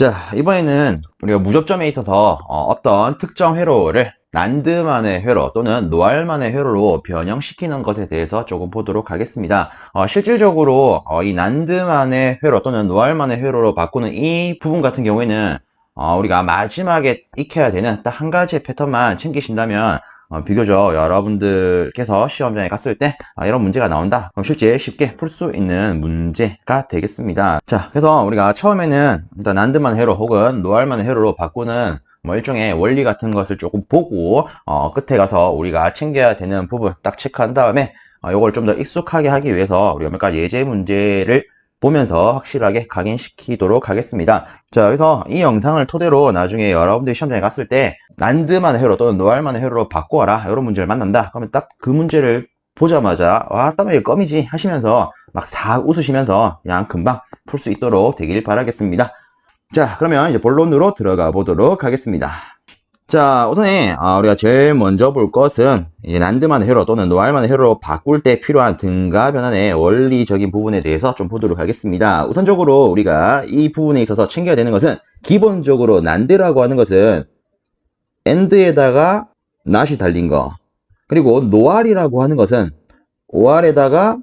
자, 이번에는 우리가 무접점에 있어서 어떤 특정 회로를 난드만의 회로 또는 노알만의 회로로 변형시키는 것에 대해서 조금 보도록 하겠습니다. 실질적으로 이 난드만의 회로 또는 노알만의 회로로 바꾸는 이 부분 같은 경우에는 우리가 마지막에 익혀야 되는 딱 한 가지의 패턴만 챙기신다면 비교적 여러분들께서 시험장에 갔을 때 이런 문제가 나온다. 그럼 실제 쉽게 풀 수 있는 문제가 되겠습니다. 자, 그래서 우리가 처음에는 일단 난드만 회로 혹은 노알만 회로로 바꾸는 일종의 원리 같은 것을 조금 보고 끝에 가서 우리가 챙겨야 되는 부분 딱 체크한 다음에 이걸 좀 더 익숙하게 하기 위해서 우리가 몇 가지 예제 문제를 보면서 확실하게 각인시키도록 하겠습니다. 자, 그래서 이 영상을 토대로 나중에 여러분들이 시험장에 갔을 때 난드만의 회로 또는 노알만의 회로로 바꿔라 이런 문제를 만난다. 그러면 딱 그 문제를 보자마자 와, 땀에 껌이지 하시면서 막 싹 웃으시면서 그냥 금방 풀 수 있도록 되길 바라겠습니다. 자, 그러면 이제 본론으로 들어가 보도록 하겠습니다. 자, 우선에 우리가 제일 먼저 볼 것은 이제 난드만의 회로 또는 노알만의 회로로 바꿀 때 필요한 등가 변환의 원리적인 부분에 대해서 좀 보도록 하겠습니다. 우선적으로 우리가 이 부분에 있어서 챙겨야 되는 것은 기본적으로 난드라고 하는 것은 AND에다가 낫이 달린 거, 그리고 노알이라고 하는 것은 OR에다가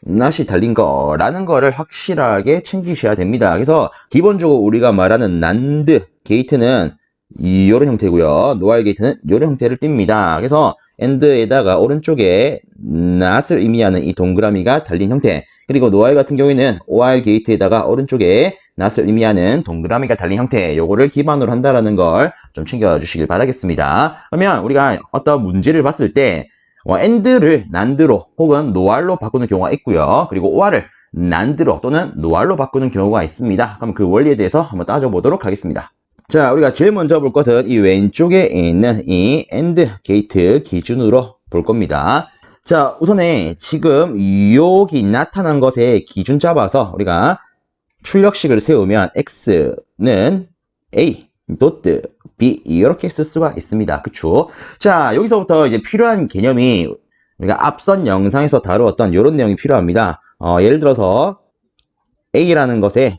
낫이 달린 거라는 거를 확실하게 챙기셔야 됩니다. 그래서 기본적으로 우리가 말하는 난드 게이트는 이런 형태고요. 노알 게이트는 이런 형태를 띱니다. 그래서 AND에다가 오른쪽에 not을 의미하는 이 동그라미가 달린 형태, 그리고 노알 같은 경우에는 OR 게이트에다가 오른쪽에 not을 의미하는 동그라미가 달린 형태, 요거를 기반으로 한다라는 걸 좀 챙겨주시길 바라겠습니다. 그러면 우리가 어떤 문제를 봤을 때 AND를 난드로 혹은 노알로 바꾸는 경우가 있고요. 그리고 OR을 난드로 또는 노알로 바꾸는 경우가 있습니다. 그럼 그 원리에 대해서 한번 따져보도록 하겠습니다. 자, 우리가 제일 먼저 볼 것은 이 왼쪽에 있는 이 AND 게이트 기준으로 볼 겁니다. 자, 우선에 지금 여기 나타난 것에 기준 잡아서 우리가 출력식을 세우면 X는 A, 도트, B 이렇게 쓸 수가 있습니다. 그쵸? 자, 여기서부터 이제 필요한 개념이 우리가 앞선 영상에서 다루었던 이런 내용이 필요합니다. 예를 들어서 A라는 것에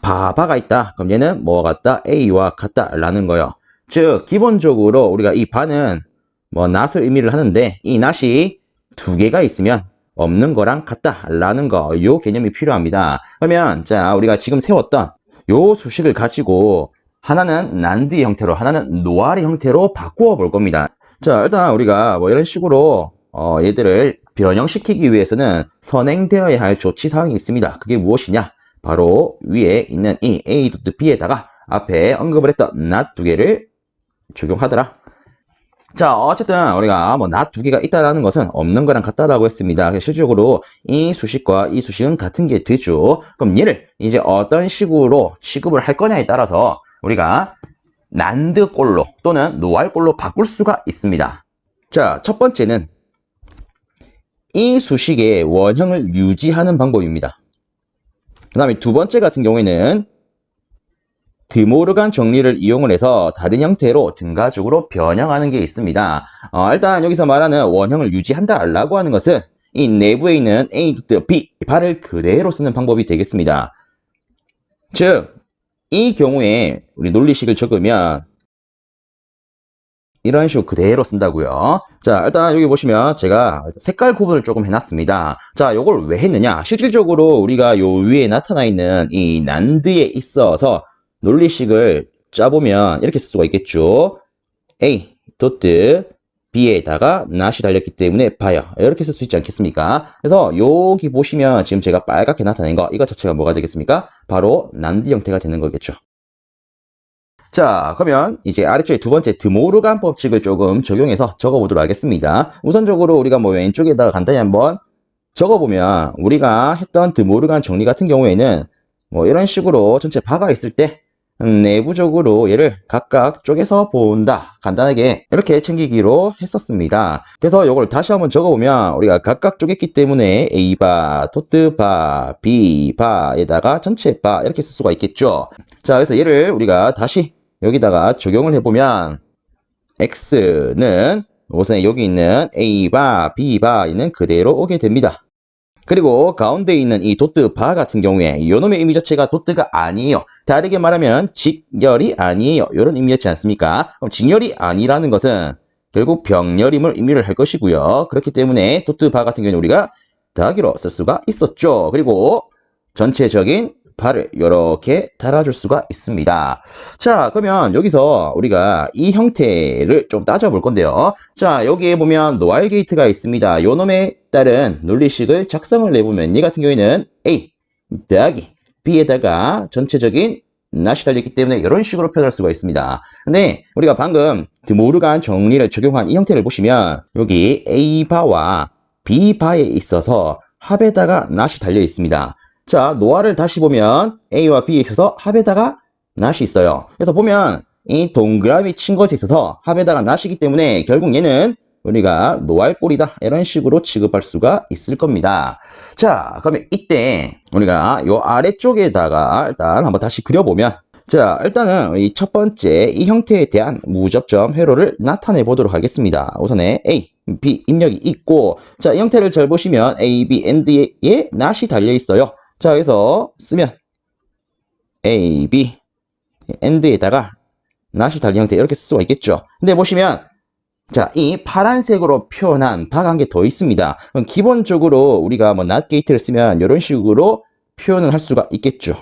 바가 있다. 그럼 얘는 뭐와 같다? A와 같다라는 거예요. 즉, 기본적으로 우리가 이 바는 not을 의미를 하는데 이 not이 두 개가 있으면 없는 거랑 같다라는 거, 요 개념이 필요합니다. 그러면 자, 우리가 지금 세웠던 요 수식을 가지고 하나는 난드의 형태로, 하나는 노알의 형태로 바꾸어 볼 겁니다. 자, 일단 우리가 이런 식으로 얘들을 변형시키기 위해서는 선행되어야 할 조치사항이 있습니다. 그게 무엇이냐? 바로 위에 있는 이 A.B에다가 앞에 언급을 했던 not 두 개를 적용하더라. 자, 어쨌든 우리가 not 두 개가 있다라는 것은 없는 거랑 같다라고 했습니다. 실질적으로 이 수식과 이 수식은 같은 게 되죠. 그럼 얘를 이제 어떤 식으로 취급을 할 거냐에 따라서 우리가 난드꼴로 또는 노알꼴로 바꿀 수가 있습니다. 자, 첫 번째는 이 수식의 원형을 유지하는 방법입니다. 그 다음에 두 번째 같은 경우에는 드모르간 정리를 이용을 해서 다른 형태로 등가적으로 변형하는 게 있습니다. 일단 여기서 말하는 원형을 유지한다라고 하는 것은 이 내부에 있는 A, B, 바를 그대로 쓰는 방법이 되겠습니다. 즉, 이 경우에 우리 논리식을 적으면 이런 식으로 그대로 쓴다고요. 자, 일단 여기 보시면 제가 색깔 구분을 조금 해놨습니다. 자, 요걸 왜 했느냐? 실질적으로 우리가 요 위에 나타나 있는 이 난드에 있어서 논리식을 짜보면 이렇게 쓸 수가 있겠죠. A, 도트, B에다가 not이 달렸기 때문에 봐요. 이렇게 쓸 수 있지 않겠습니까? 그래서 여기 보시면 지금 제가 빨갛게 나타낸 거, 이거 자체가 뭐가 되겠습니까? 바로 난드 형태가 되는 거겠죠. 자, 그러면 이제 아래쪽에 두 번째 드모르간 법칙을 조금 적용해서 적어보도록 하겠습니다. 우선적으로 우리가 왼쪽에다가 간단히 한번 적어보면 우리가 했던 드모르간 정리 같은 경우에는 이런 식으로 전체 바가 있을 때 내부적으로 얘를 각각 쪼개서 본다. 간단하게 이렇게 챙기기로 했었습니다. 그래서 이걸 다시 한번 적어보면 우리가 각각 쪼갰기 때문에 A바, 도트바, B바에다가 전체 바 이렇게 쓸 수가 있겠죠. 자, 그래서 얘를 우리가 다시 여기다가 적용을 해보면 X는 우선 여기 있는 A바, B바에는 그대로 오게 됩니다. 그리고 가운데 있는 이 도트 바 같은 경우에 이놈의 의미 자체가 도트가 아니에요. 다르게 말하면 직열이 아니에요. 이런 의미였지 않습니까? 그럼 직열이 아니라는 것은 결국 병렬임을 의미를 할 것이고요. 그렇기 때문에 도트 바 같은 경우는 우리가 더하기로 쓸 수가 있었죠. 그리고 전체적인 바를 이렇게 달아줄 수가 있습니다. 자, 그러면 여기서 우리가 이 형태를 좀 따져볼 건데요. 자, 여기에 보면 노알 게이트가 있습니다. 요놈에 따른 논리식을 작성을 해보면 얘 같은 경우에는 A 더하기 B에다가 전체적인 낫이 달려있기 때문에 이런 식으로 표현할 수가 있습니다. 근데 우리가 방금 드모르간 정리를 적용한 이 형태를 보시면 여기 A바와 B바에 있어서 합에다가 낫이 달려 있습니다. 자, 노아를 다시 보면 A와 B에 있어서 합에다가 낫이 있어요. 그래서 보면 이 동그라미 친 것에 있어서 합에다가 낫이기 때문에 결국 얘는 우리가 노알꼴이다 이런 식으로 취급할 수가 있을 겁니다. 자, 그러면 이때 우리가 요 아래쪽에다가 일단 한번 다시 그려보면 자, 일단은 이 첫 번째 이 형태에 대한 무접점 회로를 나타내 보도록 하겠습니다. 우선에 A, B 입력이 있고 자, 이 형태를 잘 보시면 A, B, AND에 낫이 달려 있어요. 자, 여기서 쓰면 A, B, AND에다가 낫이 달린 형태 이렇게 쓸 수가 있겠죠. 근데 보시면 자, 이 파란색으로 표현한 바가 한 개 더 있습니다. 그럼 기본적으로 우리가 뭐 not 게이트를 쓰면 이런 식으로 표현을 할 수가 있겠죠.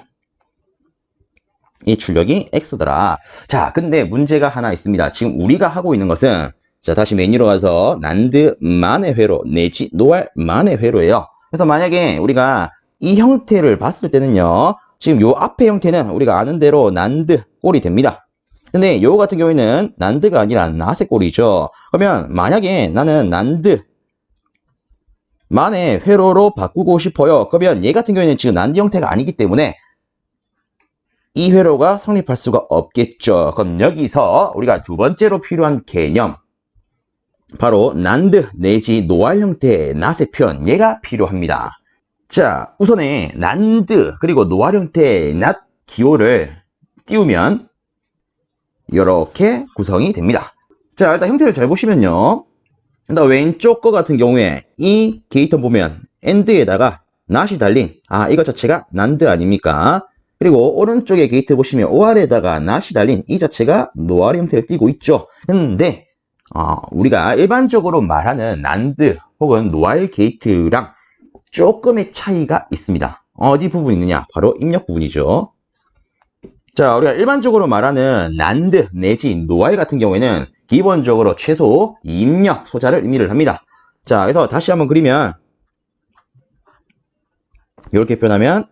이 출력이 X더라. 자, 근데 문제가 하나 있습니다. 지금 우리가 하고 있는 것은 자, 다시 메뉴로 가서 난드만의 회로 내지 노알만의 회로예요. 그래서 만약에 우리가 이 형태를 봤을 때는요. 지금 요 앞에 형태는 우리가 아는 대로 난드 꼴이 됩니다. 근데 요 같은 경우에는 난드가 아니라 낫의 꼴이죠. 그러면 만약에 나는 난드 만의 회로로 바꾸고 싶어요. 그러면 얘 같은 경우에는 지금 난드 형태가 아니기 때문에 이 회로가 성립할 수가 없겠죠. 그럼 여기서 우리가 두 번째로 필요한 개념 바로 난드 내지 노알 형태의 낫의 표현 얘가 필요합니다. 자, 우선에 난드 그리고 노알 형태의 낫 기호를 띄우면 이렇게 구성이 됩니다. 자, 일단 형태를 잘 보시면요. 일단 왼쪽 거 같은 경우에 이 게이트 보면 엔드에다가 낫이 달린 이것 자체가 난드 아닙니까? 그리고 오른쪽에 게이트 보시면 OR에다가 낫이 달린 이 자체가 노알 형태를 띠고 있죠. 근데 우리가 일반적으로 말하는 난드 혹은 노알 게이트랑 조금의 차이가 있습니다. 어디 부분이 있느냐? 바로 입력 부분이죠. 자, 우리가 일반적으로 말하는 난드 내지 노알 같은 경우에는 기본적으로 최소 입력 소자를 의미를 합니다. 자, 그래서 다시 한번 그리면 이렇게 표현하면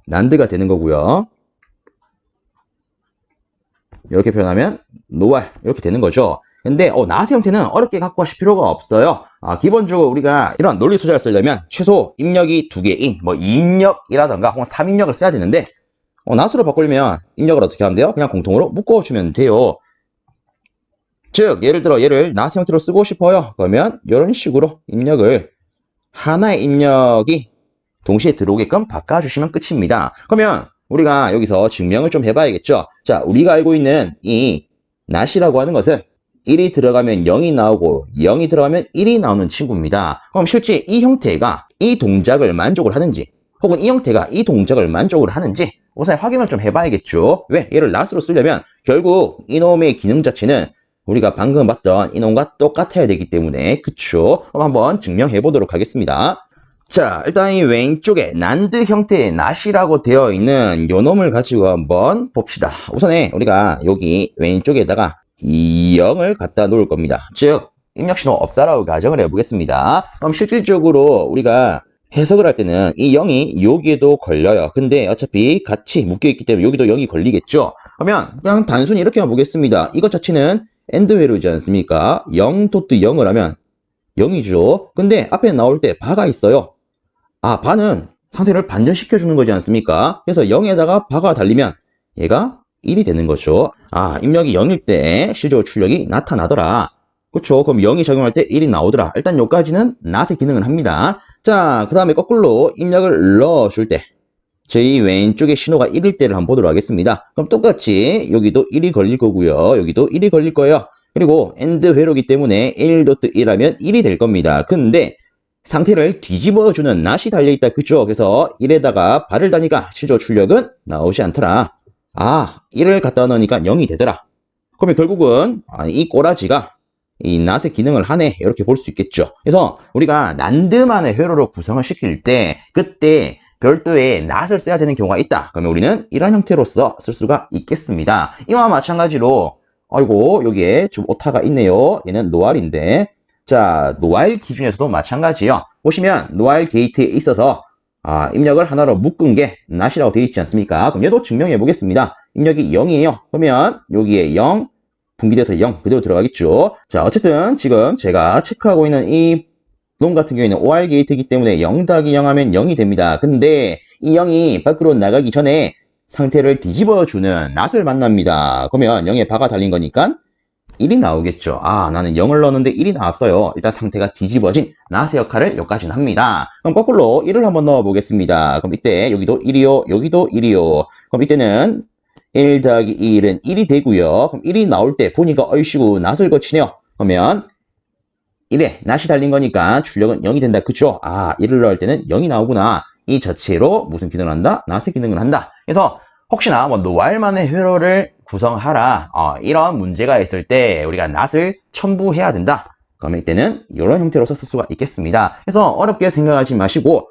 난드가 되는 거고요. 이렇게 표현하면 노알 이렇게 되는 거죠. 근데 낫의 형태는 어렵게 갖고 가실 필요가 없어요. 기본적으로 우리가 이런 논리 소자를 쓰려면 최소 입력이 2개인 뭐 2입력이라던가 혹은 3입력을 써야 되는데 낫으로 바꾸려면 입력을 어떻게 하면 돼요? 그냥 공통으로 묶어주면 돼요. 즉 예를 들어 얘를 낫의 형태로 쓰고 싶어요. 그러면 이런 식으로 입력을 하나의 입력이 동시에 들어오게끔 바꿔주시면 끝입니다. 그러면 우리가 여기서 증명을 좀 해봐야겠죠. 자, 우리가 알고 있는 이 낫이라고 하는 것은 1이 들어가면 0이 나오고 0이 들어가면 1이 나오는 친구입니다. 그럼 실제 이 형태가 이 동작을 만족을 하는지 혹은 이 형태가 이 동작을 만족을 하는지 우선 확인을 좀 해봐야겠죠. 왜? 얘를 낫으로 쓰려면 결국 이놈의 기능 자체는 우리가 방금 봤던 이놈과 똑같아야 되기 때문에 그쵸? 그럼 한번 증명해 보도록 하겠습니다. 자, 일단 이 왼쪽에 난드 형태의 낫이라고 되어 있는 요 놈을 가지고 한번 봅시다. 우선에 우리가 여기 왼쪽에다가 0을 갖다 놓을 겁니다. 즉 입력신호 없다라고 가정을 해보겠습니다. 그럼 실질적으로 우리가 해석을 할 때는 이 0이 여기에도 걸려요. 근데 어차피 같이 묶여있기 때문에 여기도 0이 걸리겠죠. 그러면 그냥 단순히 이렇게만 보겠습니다. 이것 자체는 엔드 회로이지 않습니까? 0.0을 하면 0이죠. 근데 앞에 나올 때 바가 있어요. 바는 상태를 반전시켜주는 거지 않습니까? 그래서 0에다가 바가 달리면 얘가 1이 되는 거죠. 입력이 0일 때 실제로 출력이 나타나더라. 그쵸? 그럼 0이 적용할 때 1이 나오더라. 일단 여기까지는 낫의 기능을 합니다. 자, 그 다음에 거꾸로 입력을 넣어줄 때 저희 왼쪽에 신호가 1일 때를 한번 보도록 하겠습니다. 그럼 똑같이 여기도 1이 걸릴 거고요. 여기도 1이 걸릴 거예요. 그리고 엔드 회로기 때문에 1.1 하면 1이 될 겁니다. 근데 상태를 뒤집어주는 낫이 달려있다. 그죠? 그래서 1에다가 발을 다니까 실제 출력은 나오지 않더라. 아, 1을 갖다 넣으니까 0이 되더라. 그러면 결국은 이 꼬라지가 이 낫의 기능을 하네, 이렇게 볼 수 있겠죠. 그래서 우리가 난드만의 회로로 구성을 시킬 때 그때 별도의 낫을 써야 되는 경우가 있다. 그러면 우리는 이런 형태로서 쓸 수가 있겠습니다. 이와 마찬가지로 아이고 여기에 좀 오타가 있네요. 얘는 노알인데, 자, 노알 기준에서도 마찬가지예요. 보시면 노알 게이트에 있어서 입력을 하나로 묶은 게 낫이라고 되어 있지 않습니까? 그럼 얘도 증명해 보겠습니다. 입력이 0이에요. 그러면 여기에 0, 분기돼서 0 그대로 들어가겠죠. 자, 어쨌든 지금 제가 체크하고 있는 이 놈 같은 경우에는 OR 게이트이기 때문에 0 더하기 0 하면 0이 됩니다. 근데 이 0이 밖으로 나가기 전에 상태를 뒤집어주는 낫을 만납니다. 그러면 0에 바가 달린 거니까 1이 나오겠죠. 아, 나는 0을 넣었는데 1이 나왔어요. 일단 상태가 뒤집어진 낫의 역할을 여기까지는 합니다. 그럼 거꾸로 1을 한번 넣어 보겠습니다. 그럼 이때 여기도 1이요, 여기도 1이요. 그럼 이때는 1 더하기 1은 1이 되고요. 그럼 1이 나올 때 보니까 어이씨구 낫을 거치네요. 그러면 1에 낫이 달린 거니까 출력은 0이 된다. 그쵸? 아, 1을 넣을 때는 0이 나오구나. 이 자체로 무슨 기능을 한다? 낫의 기능을 한다. 그래서 혹시나 뭐 노알만의 회로를 구성하라, 이런 문제가 있을 때 우리가 낫을 첨부해야 된다. 그러면 이때는 이런 형태로서 쓸 수가 있겠습니다. 그래서 어렵게 생각하지 마시고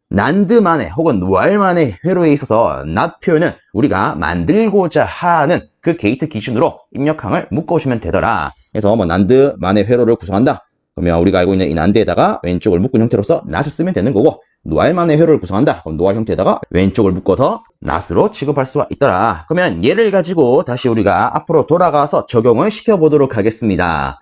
난드만의 혹은 노알만의 회로에 있어서 낫 표현은 우리가 만들고자 하는 그 게이트 기준으로 입력항을 묶어주면 되더라. 그래서 뭐 난드만의 회로를 구성한다. 그러면 우리가 알고 있는 이 난드에다가 왼쪽을 묶은 형태로서 낫을 쓰면 되는 거고, 노알만의 회로를 구성한다. 그럼 노알 형태에다가 왼쪽을 묶어서 낫으로 취급할 수가 있더라. 그러면 얘를 가지고 다시 우리가 앞으로 돌아가서 적용을 시켜보도록 하겠습니다.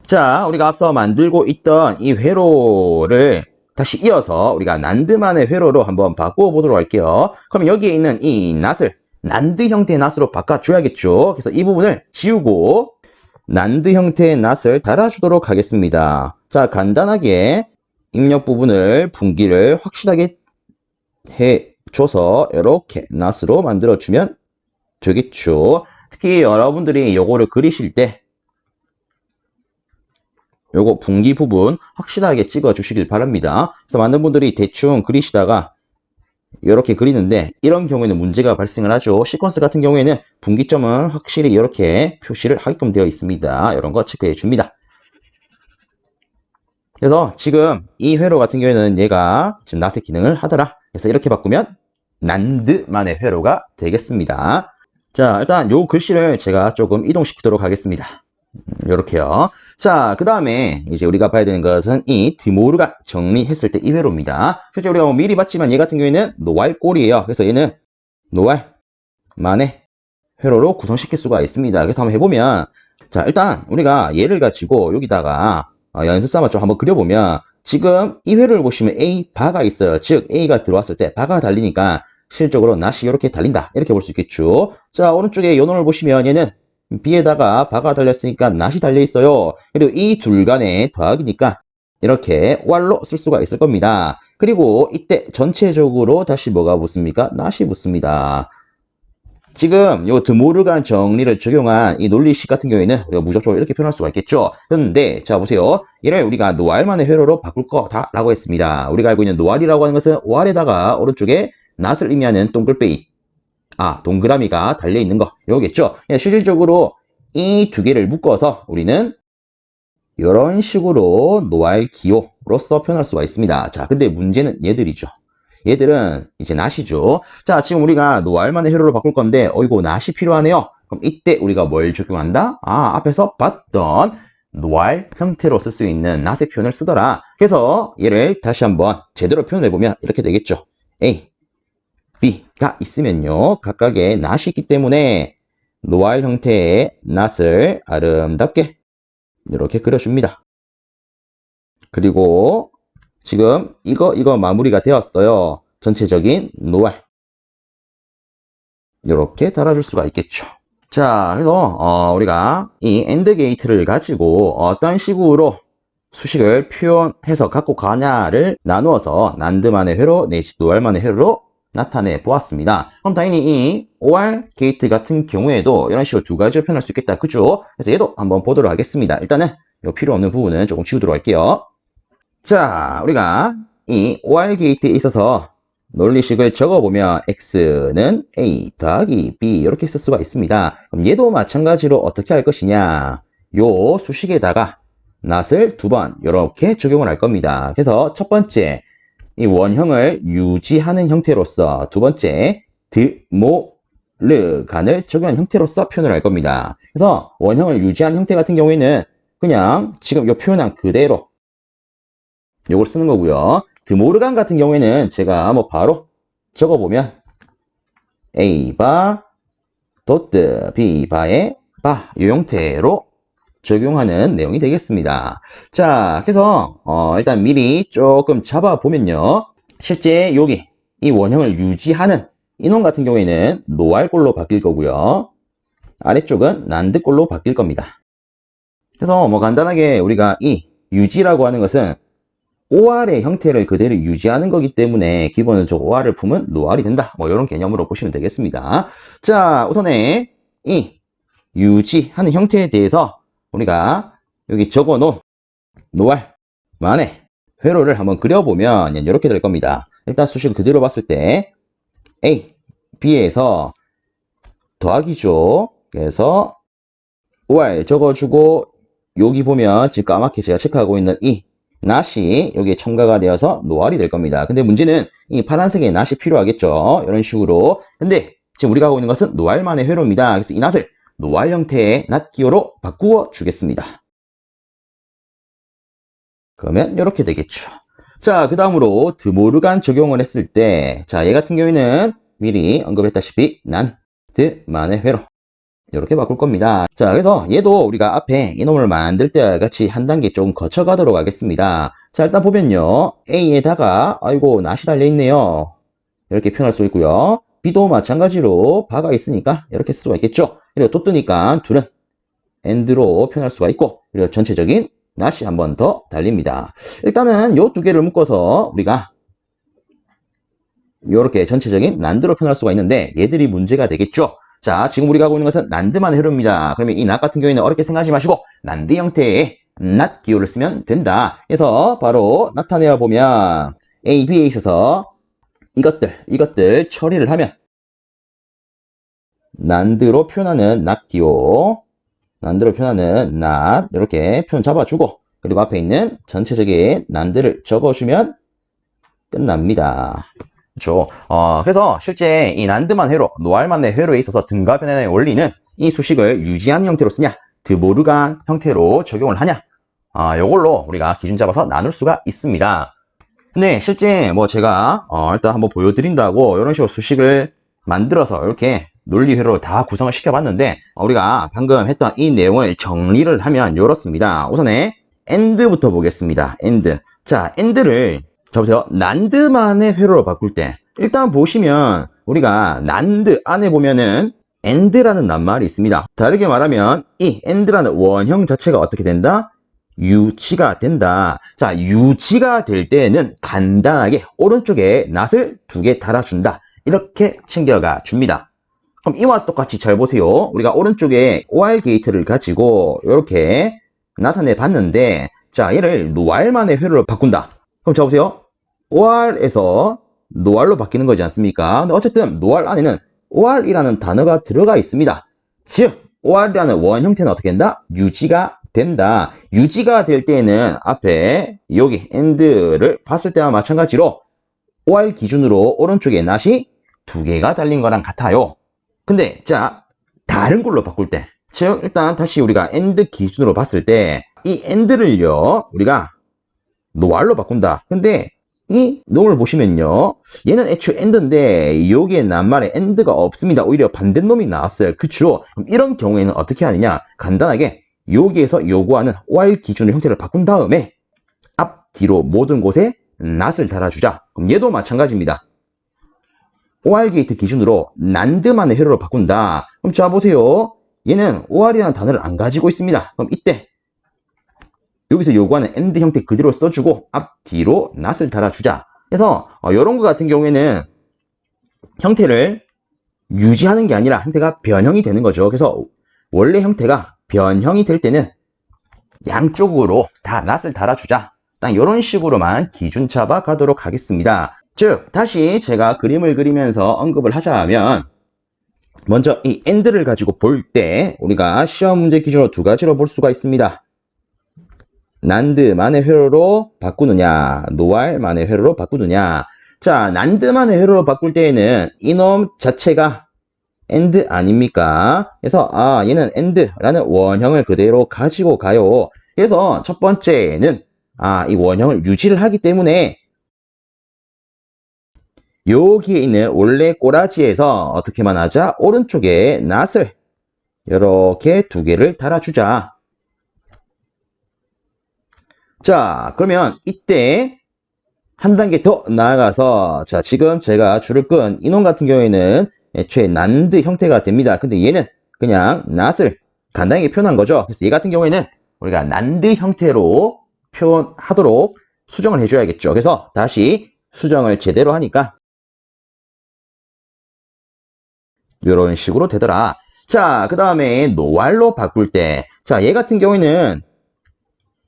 자, 우리가 앞서 만들고 있던 이 회로를 다시 이어서 우리가 난드만의 회로로 한번 바꾸어 보도록 할게요. 그럼 여기에 있는 이 낫을 난드 형태의 낫으로 바꿔줘야겠죠. 그래서 이 부분을 지우고 난드 형태의 낫을 달아주도록 하겠습니다. 자, 간단하게 입력 부분을 분기를 확실하게 해줘서 이렇게 낫으로 만들어주면 되겠죠. 특히 여러분들이 요거를 그리실 때 요거 분기 부분 확실하게 찍어 주시길 바랍니다. 그래서 많은 분들이 대충 그리시다가 이렇게 그리는데 이런 경우에는 문제가 발생을 하죠. 시퀀스 같은 경우에는 분기점은 확실히 이렇게 표시를 하게끔 되어 있습니다. 이런 거 체크해 줍니다. 그래서 지금 이 회로 같은 경우에는 얘가 지금 낫의 기능을 하더라. 그래서 이렇게 바꾸면 난드만의 회로가 되겠습니다. 자, 일단 요 글씨를 제가 조금 이동시키도록 하겠습니다. 요렇게요. 자, 그 다음에 이제 우리가 봐야 되는 것은 이 드모르가 정리했을 때 이 회로입니다. 실제 우리가 뭐 미리 봤지만 얘 같은 경우에는 노알 꼴이에요. 그래서 얘는 노알만의 회로로 구성시킬 수가 있습니다. 그래서 한번 해보면, 자, 일단 우리가 얘를 가지고 여기다가 연습 삼아 좀 한번 그려보면, 지금 이 회로를 보시면 A 바가 있어요. 즉 A가 들어왔을 때 바가 달리니까 실적으로 낫이 이렇게 달린다, 이렇게 볼 수 있겠죠. 자, 오른쪽에 요 놈을 보시면 얘는 B에다가 바가 달렸으니까 낫이 달려있어요. 그리고 이 둘 간의 더하기니까 이렇게 OR로 쓸 수가 있을 겁니다. 그리고 이때 전체적으로 다시 뭐가 붙습니까? 낫이 붙습니다. 지금 요 드모르간 정리를 적용한 이 논리식 같은 경우에는 우리가 무조건 이렇게 표현할 수가 있겠죠. 그런데 자 보세요. 얘를 우리가 노알만의 회로로 바꿀 거다 라고 했습니다. 우리가 알고 있는 노알이라고 하는 것은 OR에다가 오른쪽에 낫을 의미하는 동글뱅이, 동그라미가 달려있는 거, 요거겠죠. 실질적으로 이 두 개를 묶어서 우리는 이런 식으로 노알 기호로서 표현할 수가 있습니다. 자, 근데 문제는 얘들이죠. 얘들은 이제 낫이죠. 자, 지금 우리가 노알만의 회로로 바꿀 건데, 어이구, 낫이 필요하네요. 그럼 이때 우리가 뭘 적용한다? 앞에서 봤던 노알 형태로 쓸 수 있는 낫의 표현을 쓰더라. 그래서 얘를 다시 한번 제대로 표현해보면 이렇게 되겠죠. A, B가 있으면요, 각각의 낫이 있기 때문에 노알 형태의 낫을 아름답게 이렇게 그려줍니다. 그리고 지금 이거 마무리가 되었어요. 전체적인 노알 이렇게 달아줄 수가 있겠죠. 자, 그래서 우리가 이 AND 게이트를 가지고 어떤 식으로 수식을 표현해서 갖고 가냐를 나누어서 난드만의 회로 내지 노알만의 회로로 나타내 보았습니다. 그럼 당연히 이 OR 게이트 같은 경우에도 이런 식으로 두 가지로 표현할 수 있겠다. 그죠? 그래서 얘도 한번 보도록 하겠습니다. 일단은 요 필요 없는 부분은 조금 지우도록 할게요. 자, 우리가 이 OR 게이트에 있어서 논리식을 적어보면 x는 a 더하기 b 이렇게 쓸 수가 있습니다. 그럼 얘도 마찬가지로 어떻게 할 것이냐? 요 수식에다가 낫을 두 번 이렇게 적용을 할 겁니다. 그래서 첫 번째 이 원형을 유지하는 형태로서, 두 번째 드모르간을 적용한 형태로서 표현을 할 겁니다. 그래서 원형을 유지하는 형태 같은 경우에는 그냥 지금 요 표현한 그대로 요걸 쓰는 거고요. 드모르간 같은 경우에는 제가 뭐 바로 적어보면 A바 도트 B바의 바 이 형태로 적용하는 내용이 되겠습니다. 자, 그래서 일단 미리 조금 잡아보면요. 실제 여기 이 원형을 유지하는 이놈 같은 경우에는 노알꼴로 바뀔 거고요. 아래쪽은 난드꼴로 바뀔 겁니다. 그래서 뭐 간단하게 우리가 이 유지라고 하는 것은 OR의 형태를 그대로 유지하는 거기 때문에 기본적으로 OR을 품은 노알이 된다. 뭐 이런 개념으로 보시면 되겠습니다. 자, 우선에 이 유지하는 형태에 대해서 우리가 여기 적어놓은 노알만의 회로를 한번 그려보면 이렇게 될 겁니다. 일단 수식을 그대로 봤을 때 A, B에서 더하기죠. 그래서 OR 적어주고 여기 보면 지금 까맣게 제가 체크하고 있는 이 낫이 여기에 첨가가 되어서 노알이 될 겁니다. 근데 문제는 이 파란색의 낫이 필요하겠죠. 이런 식으로. 근데 지금 우리가 하고 있는 것은 노알만의 회로입니다. 그래서 이 낫을 노알 형태의 낫 기호로 바꾸어 주겠습니다. 그러면 이렇게 되겠죠. 자, 그 다음으로 드모르간 적용을 했을 때, 자, 얘 같은 경우에는 미리 언급했다시피 난드만의 회로 이렇게 바꿀 겁니다. 자, 그래서 얘도 우리가 앞에 이놈을 만들 때와 같이 한 단계 조금 거쳐가도록 하겠습니다. 자, 일단 보면요. A에다가 아이고 낫이 달려있네요. 이렇게 표현할 수 있고요. B도 마찬가지로 바가 있으니까 이렇게 쓸 수가 있겠죠. 그리고 또 뜨니까 둘은 AND로 표현할 수가 있고, 그리고 전체적인 낫이 한 번 더 달립니다. 일단은 요 두 개를 묶어서 우리가 이렇게 전체적인 난드로 표현할 수가 있는데 얘들이 문제가 되겠죠. 자, 지금 우리가 하고 있는 것은 난드만의 흐름입니다. 그러면 이 낫 같은 경우에는 어렵게 생각하지 마시고 난드 형태의 낫 기호를 쓰면 된다. 그래서 바로 나타내어 보면 A, B에 있어서 이것들 처리를 하면 난드로 표현하는 낫 기호, 난드로 표현하는 낫 이렇게 표현 잡아주고, 그리고 앞에 있는 전체적인 난드를 적어주면 끝납니다. 그렇죠. 그래서 실제 이 난드만 회로, 노알만의 회로에 있어서 등가 변환의 원리는 이 수식을 유지하는 형태로 쓰냐, 드모르간 형태로 적용을 하냐, 요걸로 우리가 기준 잡아서 나눌 수가 있습니다. 근데 실제 뭐 제가 일단 한번 보여드린다고 이런 식으로 수식을 만들어서 이렇게 논리회로 다 구성을 시켜봤는데, 우리가 방금 했던 이 내용을 정리를 하면 이렇습니다. 우선에 AND부터 보겠습니다. AND. 자, AND를 자 보세요. 난드만의 회로로 바꿀 때 일단 보시면 우리가 난드 안에 보면은 AND라는 낱말이 있습니다. 다르게 말하면 이 AND라는 원형 자체가 어떻게 된다? 유지가 된다. 자, 유지가 될 때는 간단하게 오른쪽에 낫을 두 개 달아준다. 이렇게 챙겨가 줍니다. 그럼 이와 똑같이 잘 보세요. 우리가 오른쪽에 OR 게이트를 가지고 이렇게 나타내 봤는데, 자, 얘를 노알만의 회로로 바꾼다. 그럼 자 보세요. OR에서 노알로 바뀌는 거지 않습니까? 근데 어쨌든 노알 안에는 OR이라는 단어가 들어가 있습니다. 즉 OR이라는 원 형태는 어떻게 된다? 유지가 된다. 유지가 될 때에는 앞에 여기 AND를 봤을 때와 마찬가지로 OR 기준으로 오른쪽에 낫이 두 개가 달린 거랑 같아요. 근데 자, 다른 걸로 바꿀 때, 즉 일단 다시 우리가 AND 기준으로 봤을 때 이 AND를요 우리가 노알로 바꾼다. 근데 이 놈을 보시면요, 얘는 애초에 AND인데 여기에 낱말에 AND가 없습니다. 오히려 반대 놈이 나왔어요. 그쵸? 그럼 이런 경우에는 어떻게 하느냐, 간단하게 여기에서 요구하는 OR 기준의 형태를 바꾼 다음에 앞, 뒤로 모든 곳에 낫을 달아주자. 그럼 얘도 마찬가지입니다. OR 게이트 기준으로 난드만의 회로로 바꾼다. 그럼 자 보세요. 얘는 OR이라는 단어를 안 가지고 있습니다. 그럼 이때 여기서 요구하는 AND 형태 그대로 써주고 앞, 뒤로 낫을 달아주자. 그래서 이런 거 같은 경우에는 형태를 유지하는 게 아니라 형태가 변형이 되는 거죠. 그래서 원래 형태가 변형이 될 때는 양쪽으로 다 낫을 달아주자. 딱 이런 식으로만 기준 잡아 가도록 하겠습니다. 즉 다시 제가 그림을 그리면서 언급을 하자면 먼저 이 AND를 가지고 볼 때 우리가 시험 문제 기준으로 두 가지로 볼 수가 있습니다. 난드만의 회로로 바꾸느냐, 노알만의 회로로 바꾸느냐. 자, 난드만의 회로로 바꿀 때에는 이놈 자체가 AND 아닙니까? 그래서 얘는 AND라는 원형을 그대로 가지고 가요. 그래서 첫 번째는 이 원형을 유지를 하기 때문에 여기에 있는 원래 꼬라지에서 어떻게만 하자? 오른쪽에 낫을 이렇게 두 개를 달아주자. 자, 그러면 이때 한 단계 더 나아가서 자, 지금 제가 줄을 끈 이놈 같은 경우에는 애초에 난드 형태가 됩니다. 근데 얘는 그냥 낫을 간단하게 표현한 거죠. 그래서 얘 같은 경우에는 우리가 난드 형태로 표현하도록 수정을 해줘야겠죠. 그래서 다시 수정을 제대로 하니까 이런 식으로 되더라. 자, 그 다음에 노알로 바꿀 때, 자, 얘 같은 경우에는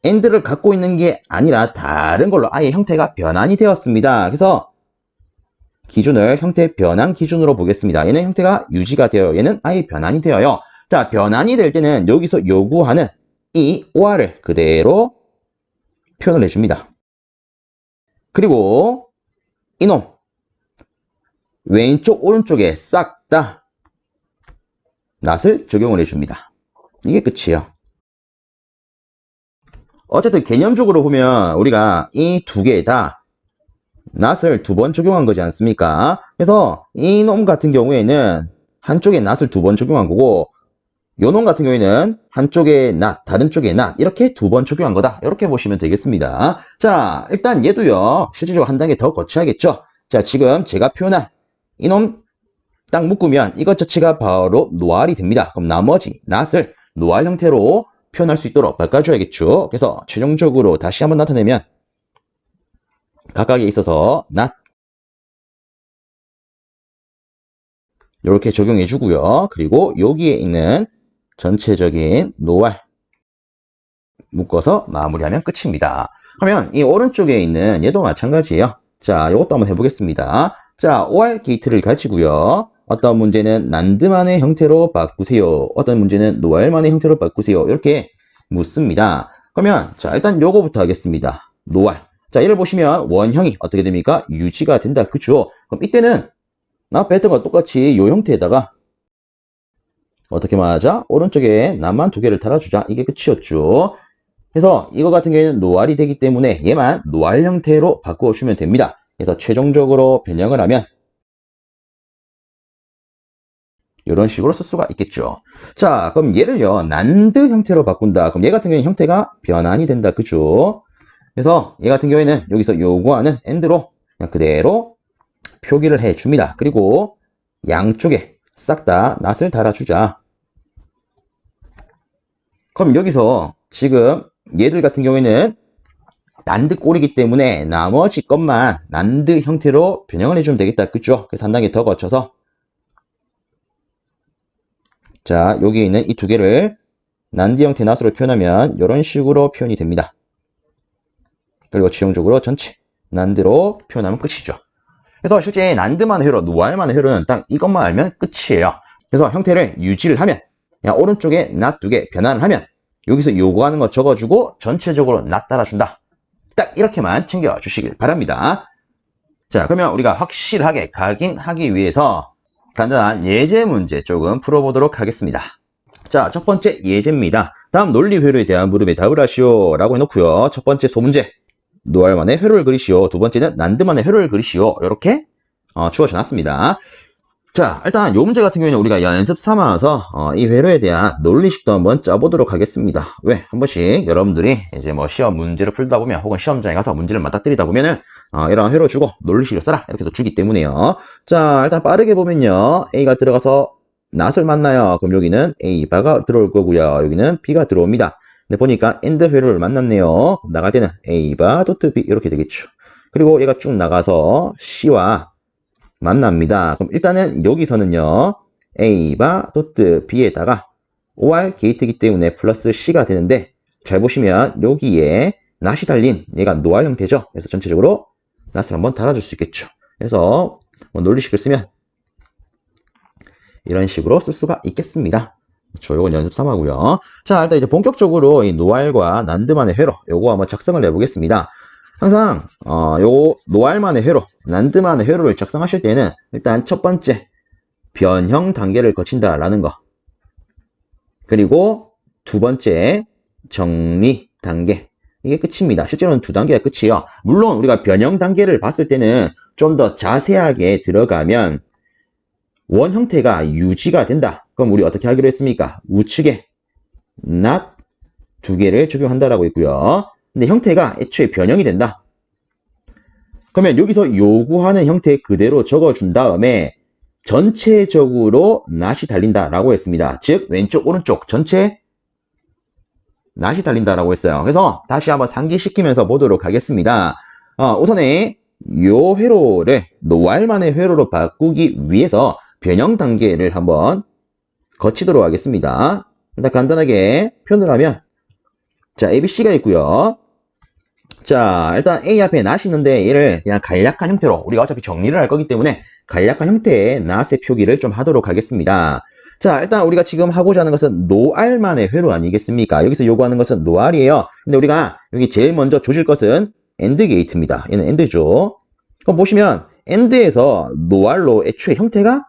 AND를 갖고 있는 게 아니라 다른 걸로 아예 형태가 변환이 되었습니다. 그래서 기준을 형태 변환 기준으로 보겠습니다. 얘는 형태가 유지가 되어요. 얘는 아예 변환이 되어요. 자, 변환이 될 때는 여기서 요구하는 이 OR을 그대로 표현을 해줍니다. 그리고 이놈 왼쪽 오른쪽에 싹 다 낫을 적용을 해줍니다. 이게 끝이에요. 어쨌든 개념적으로 보면 우리가 이 두 개 다 낫을 두 번 적용한 거지 않습니까? 그래서 이놈 같은 경우에는 한쪽에 낫을 두 번 적용한 거고 요놈 같은 경우에는 한쪽에 낫, 다른 쪽에 낫 이렇게 두 번 적용한 거다. 이렇게 보시면 되겠습니다. 자, 일단 얘도요. 실질적으로 한 단계 더 거쳐야겠죠. 자, 지금 제가 표현한 이놈 딱 묶으면 이것 자체가 바로 노알이 됩니다. 그럼 나머지 낫을 노알 형태로 표현할 수 있도록 바꿔줘야겠죠. 그래서 최종적으로 다시 한번 나타내면 각각에 있어서 낫 이렇게 적용해 주고요. 그리고 여기에 있는 전체적인 노알 묶어서 마무리하면 끝입니다. 그러면 이 오른쪽에 있는 얘도 마찬가지예요. 자, 이것도 한번 해보겠습니다. 자, OR 게이트를 가지고요. 어떤 문제는 난드만의 형태로 바꾸세요. 어떤 문제는 노알만의 형태로 바꾸세요. 이렇게 묻습니다. 그러면 자, 일단 요거부터 하겠습니다. 노알. 자, 얘를 보시면 원형이 어떻게 됩니까? 유지가 된다. 그죠? 그럼 이때는 앞에 했던 거 똑같이 요 형태에다가 어떻게 말하자? 오른쪽에 나만 두 개를 달아주자. 이게 끝이었죠. 그래서 이거 같은 경우에는 노알이 되기 때문에 얘만 노알 형태로 바꾸어주면 됩니다. 그래서 최종적으로 변형을 하면 이런 식으로 쓸 수가 있겠죠. 자, 그럼 얘를요, 난드 형태로 바꾼다. 그럼 얘 같은 경우에는 형태가 변환이 된다. 그죠? 그래서 얘 같은 경우에는 여기서 요구하는 AND로 그냥 그대로 표기를 해줍니다. 그리고 양쪽에 싹 다 낫을 달아주자. 그럼 여기서 지금 얘들 같은 경우에는 난드 꼴이기 때문에 나머지 것만 난드 형태로 변형을 해주면 되겠다. 그죠? 그래서 한 단계 더 거쳐서 자, 여기 있는 이 두 개를 난드 형태 낫으로 표현하면 이런 식으로 표현이 됩니다. 그리고 최종적으로 전체 난드로 표현하면 끝이죠. 그래서 실제 난드만의 회로, 노알만의 회로는 딱 이것만 알면 끝이에요. 그래서 형태를 유지를 하면 그냥 오른쪽에 낫 두 개 변환을 하면 여기서 요구하는 거 적어주고 전체적으로 낫 따라준다. 딱 이렇게만 챙겨주시길 바랍니다. 자, 그러면 우리가 확실하게 각인하기 위해서 간단한 예제 문제 조금 풀어보도록 하겠습니다. 자, 첫 번째 예제입니다. 다음 논리 회로에 대한 물음에 답을 하시오 라고 해놓고요. 첫 번째 소문제 노알만의 회로를 그리시오. 두 번째는 난드만의 회로를 그리시오. 이렇게 주어져 놨습니다. 자, 일단 요 문제 같은 경우에는 우리가 연습 삼아서 이 회로에 대한 논리식도 한번 짜보도록 하겠습니다. 왜? 한 번씩 여러분들이 이제 뭐 시험 문제를 풀다 보면 혹은 시험장에 가서 문제를 맞닥뜨리다 보면은 이런 회로 주고 논리식을 써라 이렇게 또 주기 때문에요. 자, 일단 빠르게 보면요. A가 들어가서 낫을 만나요. 그럼 여기는 A바가 들어올 거고요. 여기는 B가 들어옵니다. 근데 보니까 AND 회로를 만났네요. 나갈 때는 A바 도트 B 이렇게 되겠죠. 그리고 얘가 쭉 나가서 C와 만납니다. 그럼 일단은 여기서는요. A바 도트 B에다가 OR 게이트이기 때문에 플러스 C가 되는데 잘 보시면 여기에 낫이 달린 얘가 노알 형태죠. 그래서 전체적으로 낫을 한번 달아줄 수 있겠죠. 그래서 뭐 논리식을 쓰면 이런 식으로 쓸 수가 있겠습니다. 그렇죠. 요건 연습 삼아고요. 자, 일단 이제 본격적으로 이 노알과 난드만의 회로 요거 한번 작성을 해보겠습니다. 항상 요 노알만의 회로, 난드만의 회로를 작성하실 때는 일단 첫 번째 변형 단계를 거친다라는 거. 그리고 두 번째 정리 단계. 이게 끝입니다. 실제로는 두 단계가 끝이에요. 물론 우리가 변형 단계를 봤을 때는 좀 더 자세하게 들어가면 원 형태가 유지가 된다. 그럼 우리 어떻게 하기로 했습니까? 우측에 not 두 개를 적용한다라고 했고요. 근데 형태가 애초에 변형이 된다. 그러면 여기서 요구하는 형태 그대로 적어준 다음에 전체적으로 not이 달린다라고 했습니다. 즉 왼쪽 오른쪽 전체 not이 달린다라고 했어요. 그래서 다시 한번 상기시키면서 보도록 하겠습니다. 우선에 요 회로를 노알만의 회로로 바꾸기 위해서 변형 단계를 한번 거치도록 하겠습니다. 일단 간단하게 표현을 하면 자 ABC가 있고요. 자 일단 A 앞에 not이 있는데 얘를 그냥 간략한 형태로 우리가 어차피 정리를 할 거기 때문에 간략한 형태의 not의 표기를 좀 하도록 하겠습니다. 자 일단 우리가 지금 하고자 하는 것은 노알만의 회로 아니겠습니까? 여기서 요구하는 것은 노알이에요. 근데 우리가 여기 제일 먼저 조질 것은 AND 게이트입니다. 얘는 AND죠. 그럼 보시면 AND에서 노알로 애초에 형태가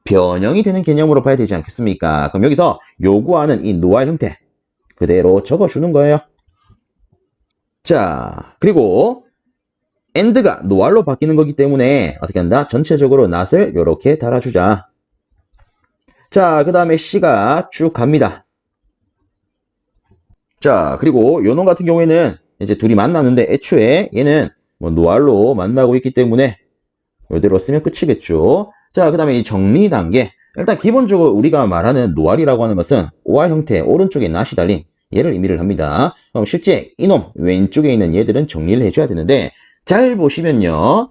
변형이 되는 개념으로 봐야 되지 않겠습니까? 그럼 여기서 요구하는 이 노알 형태 그대로 적어주는 거예요. 자, 그리고 AND가 노알로 바뀌는 거기 때문에 어떻게 한다? 전체적으로 not을 이렇게 달아주자. 자, 그 다음에 C가 쭉 갑니다. 자, 그리고 요놈 같은 경우에는 이제 둘이 만나는데 애초에 얘는 뭐 노알로 만나고 있기 때문에 이대로 쓰면 끝이겠죠. 자, 그 다음에 이 정리 단계. 일단 기본적으로 우리가 말하는 노알이라고 하는 것은 OR 형태 오른쪽에 not이 달린 얘를 의미를 합니다. 그럼 실제 이놈 왼쪽에 있는 얘들은 정리를 해줘야 되는데 잘 보시면요.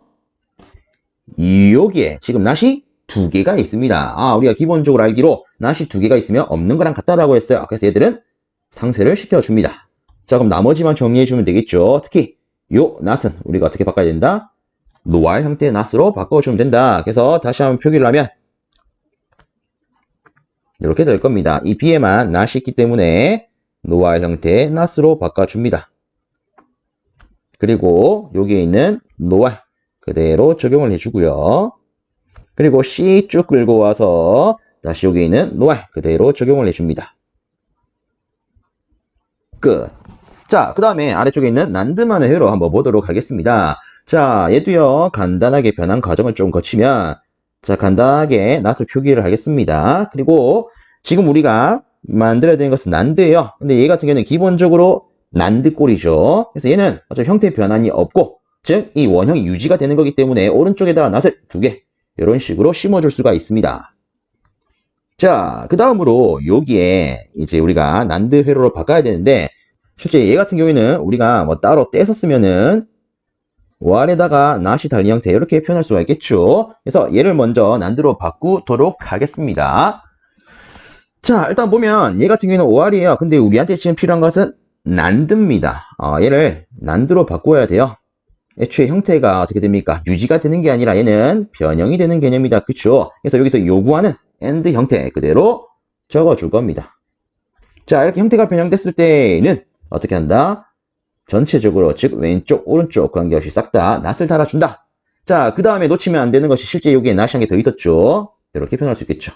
여기에 지금 not이 두 개가 있습니다. 우리가 기본적으로 알기로 not이 두 개가 있으면 없는 거랑 같다라고 했어요. 그래서 얘들은 상쇄를 시켜줍니다. 자, 그럼 나머지만 정리해주면 되겠죠. 특히 요 not은 우리가 어떻게 바꿔야 된다? 노알 형태의 not으로 바꿔주면 된다. 그래서 다시 한번 표기를 하면 이렇게 될 겁니다. 이 B에만 not이 있기 때문에 노알 형태의 not으로 바꿔줍니다. 그리고 여기에 있는 노알 그대로 적용을 해주고요. 그리고 C 쭉 끌고 와서 다시 여기 있는 노알 그대로 적용을 해줍니다. 끝. 자, 그 다음에 아래쪽에 있는 난드만의 회로 한번 보도록 하겠습니다. 자, 얘도요, 간단하게 변환 과정을 좀 거치면, 자, 간단하게 not을 표기를 하겠습니다. 그리고 지금 우리가 만들어야 되는 것은 난드예요. 근데 얘 같은 경우는 기본적으로 난드 꼴이죠. 그래서 얘는 어차피 형태 변환이 없고, 즉, 이 원형이 유지가 되는 거기 때문에 오른쪽에다가 not을 두 개, 이런 식으로 심어줄 수가 있습니다. 자, 그 다음으로 여기에 이제 우리가 난드 회로로 바꿔야 되는데, 실제 얘 같은 경우에는 우리가 뭐 따로 떼서 쓰면은 OR에다가 not이 달린 형태 이렇게 표현할 수가 있겠죠. 그래서 얘를 먼저 난드로 바꾸도록 하겠습니다. 자, 일단 보면 얘 같은 경우에는 OR이에요. 근데 우리한테 지금 필요한 것은 난드입니다. 얘를 난드로 바꿔야 돼요. 애초에 형태가 어떻게 됩니까? 유지가 되는 게 아니라 얘는 변형이 되는 개념이다. 그쵸? 그래서 여기서 요구하는 AND 형태 그대로 적어줄 겁니다. 자, 이렇게 형태가 변형됐을 때는 어떻게 한다? 전체적으로, 즉 왼쪽, 오른쪽 관계없이 싹 다 not을 달아준다. 자, 그 다음에 놓치면 안 되는 것이 실제 여기에 not이 한 개 더 있었죠. 이렇게 표현할 수 있겠죠.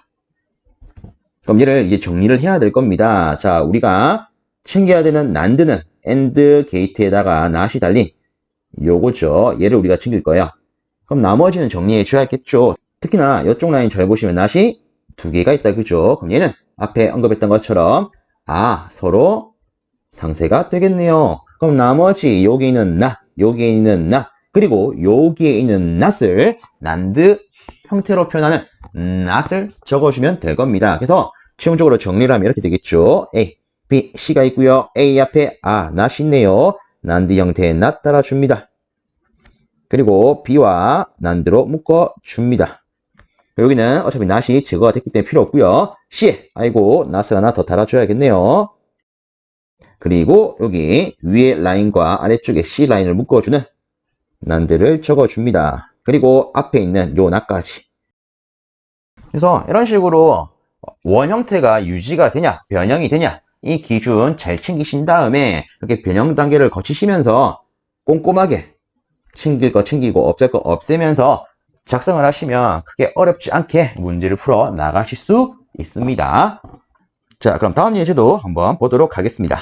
그럼 얘를 이제 정리를 해야 될 겁니다. 자, 우리가 챙겨야 되는 난드는 AND 게이트에다가 not이 달린 요거죠. 얘를 우리가 챙길 거예요. 그럼 나머지는 정리해 줘야겠죠. 특히나 이쪽 라인 잘 보시면 not이 두 개가 있다. 그죠? 그럼 얘는 앞에 언급했던 것처럼 서로 상쇄가 되겠네요. 그럼 나머지 여기 있는 not, 여기에 있는 not, 그리고 여기에 있는 not을 난드 형태로 표현하는 not을 적어주면 될 겁니다. 그래서 최종적으로 정리를 하면 이렇게 되겠죠. A, B, C가 있고요. A 앞에 not이 있네요. 난드 형태의 not 달아줍니다. 그리고 B와 난드로 묶어줍니다. 여기는 어차피 not이 제거가 됐기 때문에 필요 없고요. C에 not을 하나 더 달아줘야겠네요. 그리고 여기 위에 라인과 아래쪽에 C 라인을 묶어주는 난드를 적어줍니다. 그리고 앞에 있는 요 나까지. 그래서 이런 식으로 원 형태가 유지가 되냐, 변형이 되냐, 이 기준 잘 챙기신 다음에 이렇게 변형 단계를 거치시면서 꼼꼼하게 챙길 거 챙기고 없앨 거 없애면서 작성을 하시면 크게 어렵지 않게 문제를 풀어 나가실 수 있습니다. 자, 그럼 다음 예제도 한번 보도록 하겠습니다.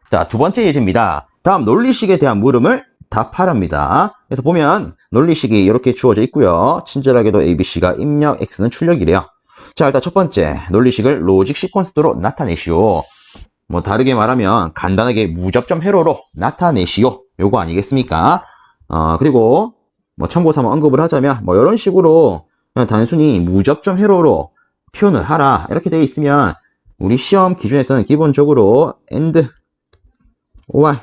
자, 두 번째 예제입니다. 다음 논리식에 대한 물음을 답하랍니다. 그래서 보면 논리식이 이렇게 주어져 있고요. 친절하게도 ABC가 입력, X는 출력이래요. 자, 일단 첫 번째 논리식을 로직 시퀀스도로 나타내시오. 뭐 다르게 말하면 간단하게 무접점 회로로 나타내시오. 요거 아니겠습니까? 그리고 뭐 참고 삼아 언급을 하자면 뭐 이런 식으로 그냥 단순히 무접점 회로로 표현을 하라 이렇게 되어 있으면 우리 시험 기준에서는 기본적으로 AND, OR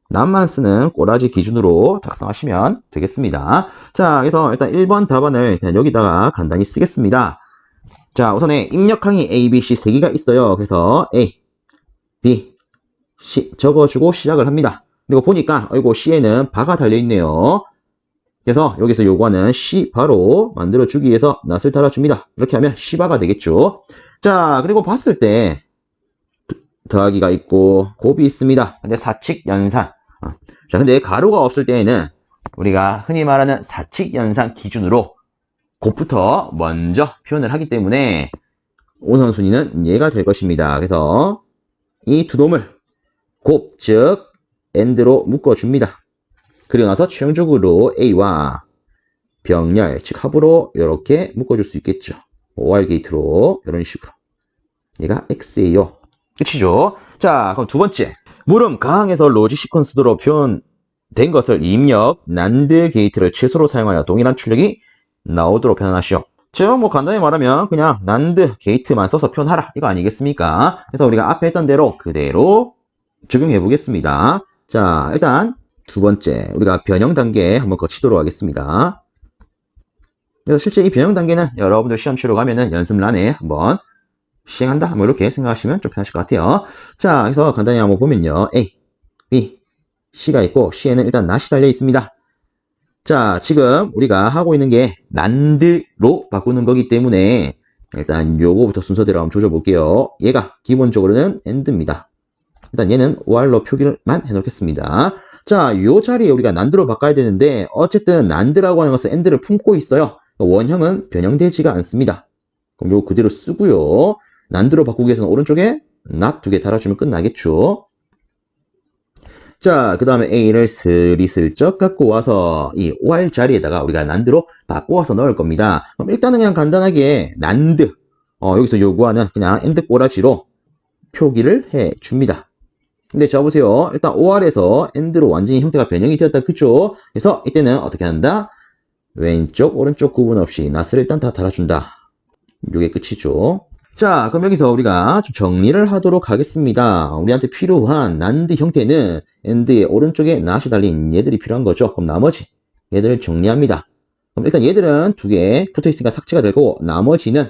난만 쓰는 꼬라지 기준으로 작성하시면 되겠습니다. 자, 그래서 일단 1번 답안을 그냥 여기다가 간단히 쓰겠습니다. 자, 우선에 입력항이 A, B, C 3개가 있어요. 그래서 A, B, C 적어주고 시작을 합니다. 그리고 보니까 아이고 C에는 바가 달려있네요. 그래서 여기서 요구하는 C 바로 만들어주기 위해서 낫을 달아줍니다. 이렇게 하면 C바가 되겠죠. 자, 그리고 봤을 때 더하기가 있고 곱이 있습니다. 근데 사칙 연산. 자, 근데 가로가 없을 때에는 우리가 흔히 말하는 사칙 연산 기준으로 곱부터 먼저 표현을 하기 때문에 우선순위는 얘가 될 것입니다. 그래서 이 두 놈을 곱, 즉 AND로 묶어줍니다. 그리고 나서 최종적으로 A와 병렬, 즉 합으로 이렇게 묶어줄 수 있겠죠. OR 게이트로 이런 식으로. 얘가 X예요. 끝이죠. 자, 그럼 두 번째. 물음 가항에서 로직 시퀀스도로 표현된 것을 입력, 난드 게이트를 최소로 사용하여 동일한 출력이 나오도록 표현하시오. 즉, 뭐 간단히 말하면 그냥 난드 게이트만 써서 표현하라. 이거 아니겠습니까? 그래서 우리가 앞에 했던 대로 그대로 적용해 보겠습니다. 자, 일단 두 번째. 우리가 변형 단계 한번 거치도록 하겠습니다. 그래서 실제 이 변형 단계는 여러분들 시험 치러 가면은 연습란에 한번 시행한다? 뭐 이렇게 생각하시면 좀 편하실 것 같아요. 자, 그래서 간단히 한번 보면요. A, B, C가 있고 C에는 일단 낫이 달려 있습니다. 자, 지금 우리가 하고 있는 게 난드로 바꾸는 거기 때문에 일단 요거부터 순서대로 한번 조져 볼게요. 얘가 기본적으로는 AND입니다. 일단 얘는 OR로 표기만 해놓겠습니다. 자, 요 자리에 우리가 난드로 바꿔야 되는데 어쨌든 난드라고 하는 것은 AND를 품고 있어요. 원형은 변형되지가 않습니다. 그럼 요거 그대로 쓰고요. 난드로 바꾸기 위해서는 오른쪽에 not 2개 달아주면 끝나겠죠. 자, 그 다음에 A를 스리슬쩍 갖고 와서 이 OR 자리에다가 우리가 난드로 바꿔와서 넣을 겁니다. 그럼 일단은 그냥 간단하게 난드, 여기서 요구하는 그냥 AND 꼬라지로 표기를 해 줍니다. 근데 자 보세요. 일단 OR에서 AND로 완전히 형태가 변형이 되었다. 그쵸? 그래서 이때는 어떻게 한다? 왼쪽, 오른쪽 구분 없이 not을 일단 다 달아준다. 요게 끝이죠. 자, 그럼 여기서 우리가 좀 정리를 하도록 하겠습니다. 우리한테 필요한 난드 형태는 AND의 오른쪽에 not이 달린 얘들이 필요한 거죠. 그럼 나머지 얘들을 정리합니다. 그럼 일단 얘들은 2개 붙어 있으니까 삭제가 되고 나머지는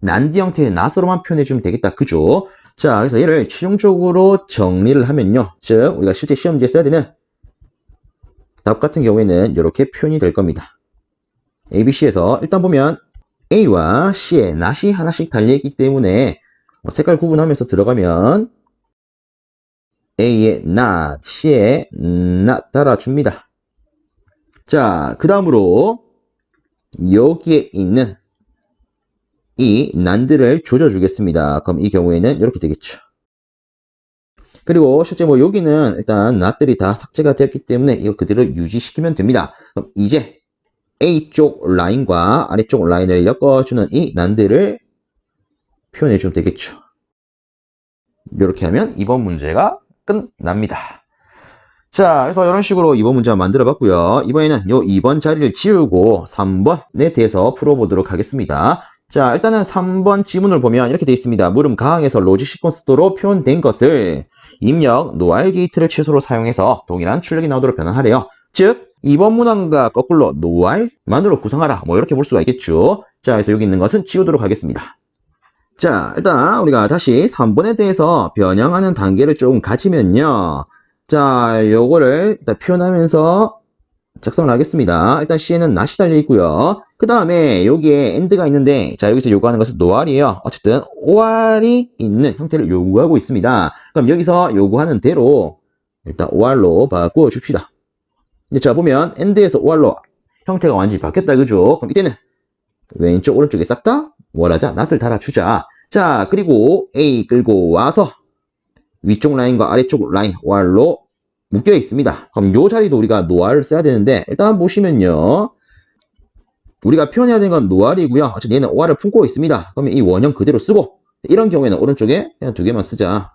난드 형태의 not으로만 표현해주면 되겠다. 그죠? 자, 그래서 얘를 최종적으로 정리를 하면요. 즉, 우리가 실제 시험지에 써야 되는 답 같은 경우에는 이렇게 표현이 될 겁니다. ABC에서 일단 보면 A와 C에 not이 하나씩 달려있기 때문에 색깔 구분하면서 들어가면 A에 not, C에 not 달아줍니다. 자, 그 다음으로 여기에 있는 이 난드를 조져주겠습니다. 그럼 이 경우에는 이렇게 되겠죠. 그리고 실제 뭐 여기는 일단 not들이 다 삭제가 되었기 때문에 이거 그대로 유지시키면 됩니다. 그럼 이제 A쪽 라인과 아래쪽 라인을 엮어주는 이 난드를 표현해주면 되겠죠. 이렇게 하면 이번 문제가 끝납니다. 자, 그래서 이런 식으로 이번 문제 만들어 봤고요. 이번에는 요 2번 자리를 지우고 3번에 대해서 풀어보도록 하겠습니다. 자, 일단은 3번 지문을 보면 이렇게 되어 있습니다. 물음 가항에서 로직 시퀀스도로 표현된 것을 입력, 노알 게이트를 최소로 사용해서 동일한 출력이 나오도록 변환하래요. 즉, 2번 문항과 거꾸로 노알만으로 구성하라. 뭐 이렇게 볼 수가 있겠죠. 자, 그래서 여기 있는 것은 지우도록 하겠습니다. 자, 일단 우리가 다시 3번에 대해서 변형하는 단계를 조금 가지면요. 자, 요거를 일단 표현하면서 작성을 하겠습니다. 일단 C에는 not이 달려 있고요. 그 다음에 여기에 and가 있는데, 자, 여기서 요구하는 것은 noR이에요. 어쨌든 or이 있는 형태를 요구하고 있습니다. 그럼 여기서 요구하는 대로 일단 or로 바꾸어 줍시다. 이제 자, 보면 and에서 or로 형태가 완전히 바뀌었다, 그죠? 그럼 이때는 왼쪽 오른쪽에 싹 다 뭐라자? not을 달아주자. 자, 그리고 A 끌고 와서 위쪽 라인과 아래쪽 라인 or로 묶여 있습니다. 그럼 요 자리도 우리가 noir을 써야 되는데, 일단 보시면요. 우리가 표현해야 되는 건 noir이고요. 어쨌든 얘는 or을 품고 있습니다. 그러면 이 원형 그대로 쓰고, 이런 경우에는 오른쪽에 그냥 두 개만 쓰자.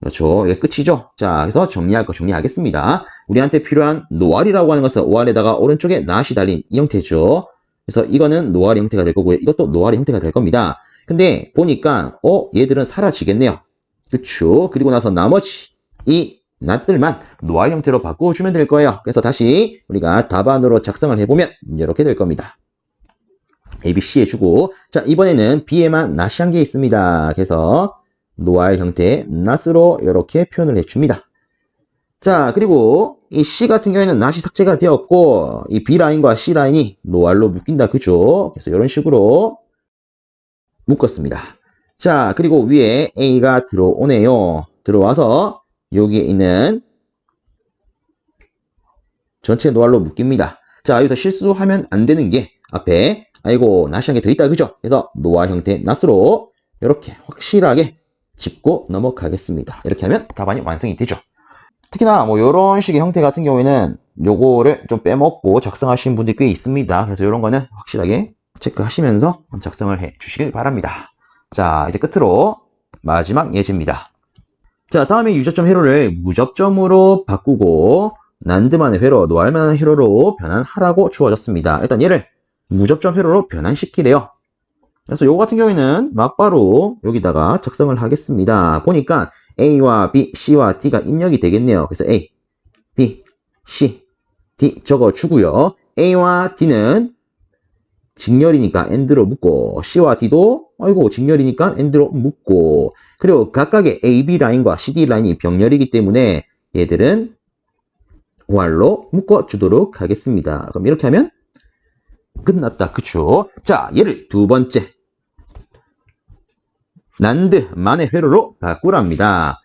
그렇죠. 이게 끝이죠. 자, 그래서 정리할 거 정리하겠습니다. 우리한테 필요한 noir이라고 하는 것은 or에다가 오른쪽에 not이 달린 이 형태죠. 그래서 이거는 noir의 형태가 될 거고요. 이것도 noir의 형태가 될 겁니다. 근데 보니까 얘들은 사라지겠네요. 그쵸. 그리고 나서 나머지 이 not들만 noir 형태로 바꿔주면 될 거예요. 그래서 다시 우리가 답안으로 작성을 해보면 이렇게 될 겁니다. A, B, C 해주고, 자, 이번에는 B에만 not이 한 개 있습니다. 그래서 noir 형태의 not으로 이렇게 표현을 해줍니다. 자, 그리고 이 C 같은 경우에는 not이 삭제가 되었고, 이 B 라인과 C 라인이 noir로 묶인다. 그죠? 그래서 이런 식으로 묶었습니다. 자, 그리고 위에 A가 들어오네요. 들어와서 여기에 있는 전체 noir로 묶입니다. 자, 여기서 실수하면 안 되는 게 앞에 아이고 not이 한 개 더 있다. 그죠? 그래서 noir 형태의 not으로 이렇게 확실하게 짚고 넘어가겠습니다. 이렇게 하면 답안이 완성이 되죠. 특히나 뭐 이런 식의 형태 같은 경우에는 요거를 좀 빼먹고 작성하신 분들이 꽤 있습니다. 그래서 이런 거는 확실하게 체크하시면서 작성을 해 주시길 바랍니다. 자, 이제 끝으로 마지막 예제입니다. 자, 다음에 유접점 회로를 무접점으로 바꾸고 난드만의 회로, 노알만의 회로로 변환하라고 주어졌습니다. 일단 얘를 무접점 회로로 변환시키래요. 그래서 요거 같은 경우에는 막바로 여기다가 작성을 하겠습니다. 보니까 A와 B, C와 D가 입력이 되겠네요. 그래서 A, B, C, D 적어주고요. A와 D는 직렬이니까 AND로 묶고, C와 D도 아이고 직렬이니까 AND로 묶고, 그리고 각각의 AB 라인과 CD 라인이 병렬이기 때문에 얘들은 OR로 묶어주도록 하겠습니다. 그럼 이렇게 하면 끝났다. 그쵸? 자, 얘를 두 번째 난드만의 회로로 바꾸랍니다.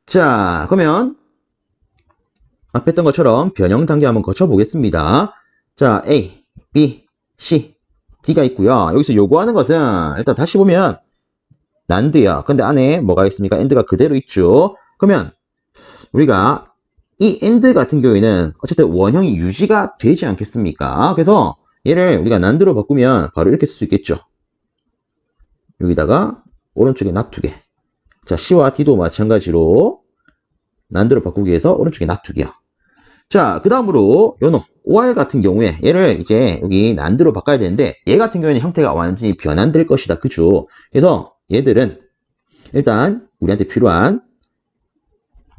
자, 그러면 앞에 했던 것처럼 변형 단계 한번 거쳐보겠습니다. 자, A, B, C, D가 있고요. 여기서 요구하는 것은 일단 다시 보면 난드야. 근데 안에 뭐가 있습니까? AND가 그대로 있죠. 그러면 우리가 이 AND 같은 경우에는 어쨌든 원형이 유지가 되지 않겠습니까? 그래서 얘를 우리가 난드로 바꾸면 바로 이렇게 쓸 수 있겠죠. 여기다가 오른쪽에 not 두 개. 자, C와 D도 마찬가지로 난드로 바꾸기 위해서 오른쪽에 not 두 개야. 자, 그 다음으로 요놈 OR 같은 경우에 얘를 이제 여기 난드로 바꿔야 되는데 얘 같은 경우에는 형태가 완전히 변환될 것이다. 그죠? 그래서 얘들은 일단 우리한테 필요한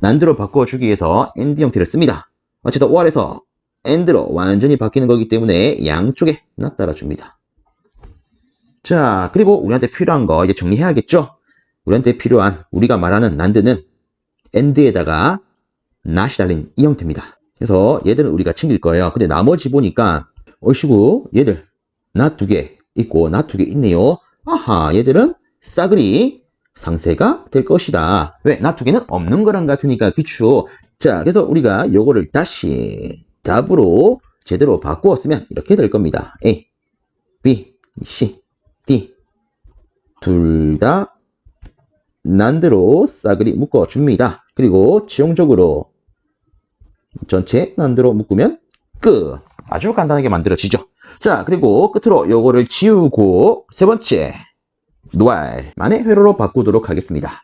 난드로 바꿔주기 위해서 AND 형태를 씁니다. 어쨌든 OR에서 AND로 완전히 바뀌는 거기 때문에 양쪽에 not 달아줍니다. 자, 그리고 우리한테 필요한 거 이제 정리해야겠죠? 우리한테 필요한 우리가 말하는 난드는 AND에다가 not이 달린 이 형태입니다. 그래서 얘들은 우리가 챙길 거예요. 근데 나머지 보니까 얼씨구 얘들 not 두 개 있고 not 두 개 있네요. 아하, 얘들은 싸그리 상세가 될 것이다. 왜? not 두 개는 없는 거랑 같으니까. 그쵸? 자, 그래서 우리가 요거를 다시 답으로 제대로 바꾸었으면 이렇게 될 겁니다. A, B, C, D 둘 다 난드로 싸그리 묶어줍니다. 그리고 최종적으로 전체 난드로 묶으면 끝. 아주 간단하게 만들어지죠. 자, 그리고 끝으로 요거를 지우고 세 번째 노알만의 회로로 바꾸도록 하겠습니다.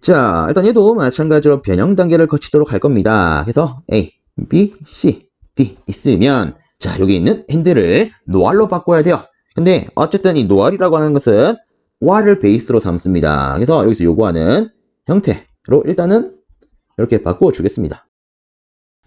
자, 일단 얘도 마찬가지로 변형 단계를 거치도록 할 겁니다. 그래서 A, B, C, D 있으면 자, 여기 있는 핸들을 노알로 바꿔야 돼요. 근데 어쨌든 이 노알이라고 하는 것은 OR을 베이스로 삼습니다. 그래서 여기서 요구하는 형태로 일단은 이렇게 바꾸어 주겠습니다.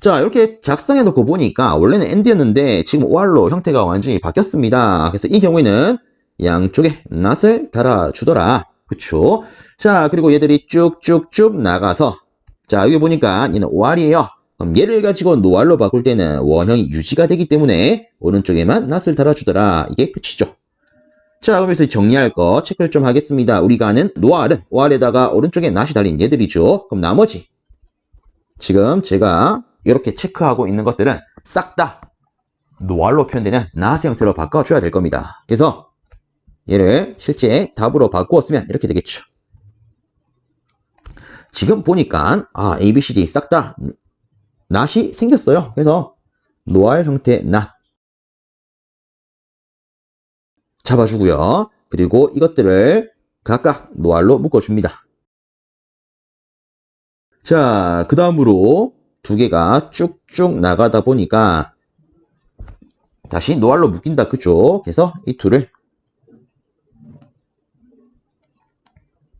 자, 이렇게 작성해 놓고 보니까 원래는 AND였는데 지금 OR로 형태가 완전히 바뀌었습니다. 그래서 이 경우에는 양쪽에 낫을 달아주더라. 그쵸? 자, 그리고 얘들이 쭉쭉쭉 나가서, 자, 여기 보니까 얘는 오알이에요. 그럼 얘를 가지고 노알로 바꿀 때는 원형이 유지가 되기 때문에 오른쪽에만 낫을 달아주더라. 이게 끝이죠. 자, 그럼 여기서 정리할 거 체크를 좀 하겠습니다. 우리가 아는 노알은 오알에다가 오른쪽에 낫이 달린 얘들이죠. 그럼 나머지 지금 제가 이렇게 체크하고 있는 것들은 싹 다 노알로 표현되는 낫의 형태로 바꿔줘야 될 겁니다. 그래서 얘를 실제 답으로 바꾸었으면 이렇게 되겠죠. 지금 보니까 A, B, C, D 싹 다 낫이 생겼어요. 그래서 노알 형태 낫 잡아주고요. 그리고 이것들을 각각 노알로 묶어줍니다. 자, 그 다음으로 두 개가 쭉쭉 나가다 보니까 다시 노알로 묶인다. 그죠? 그래서 이 둘을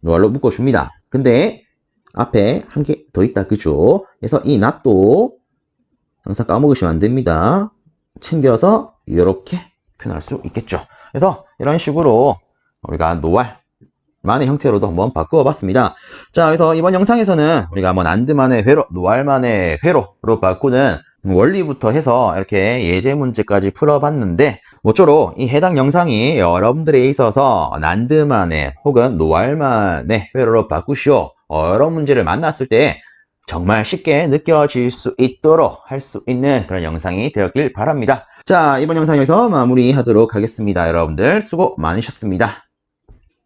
노알로 묶어줍니다. 근데 앞에 한 개 더 있다. 그죠? 그래서 이 낫도 항상 까먹으시면 안 됩니다. 챙겨서 이렇게 표현할 수 있겠죠. 그래서 이런 식으로 우리가 노알만의 형태로도 한번 바꾸어 봤습니다. 자, 그래서 이번 영상에서는 우리가 뭐 난드만의 회로, 노알만의 회로로 바꾸는 원리부터 해서 이렇게 예제 문제까지 풀어봤는데, 모쪼록 이 해당 영상이 여러분들에 있어서 난드만의 혹은 노알만의 회로로 바꾸시오 여러 문제를 만났을 때 정말 쉽게 느껴질 수 있도록 할 수 있는 그런 영상이 되었길 바랍니다. 자, 이번 영상 여기서 마무리하도록 하겠습니다. 여러분들 수고 많으셨습니다.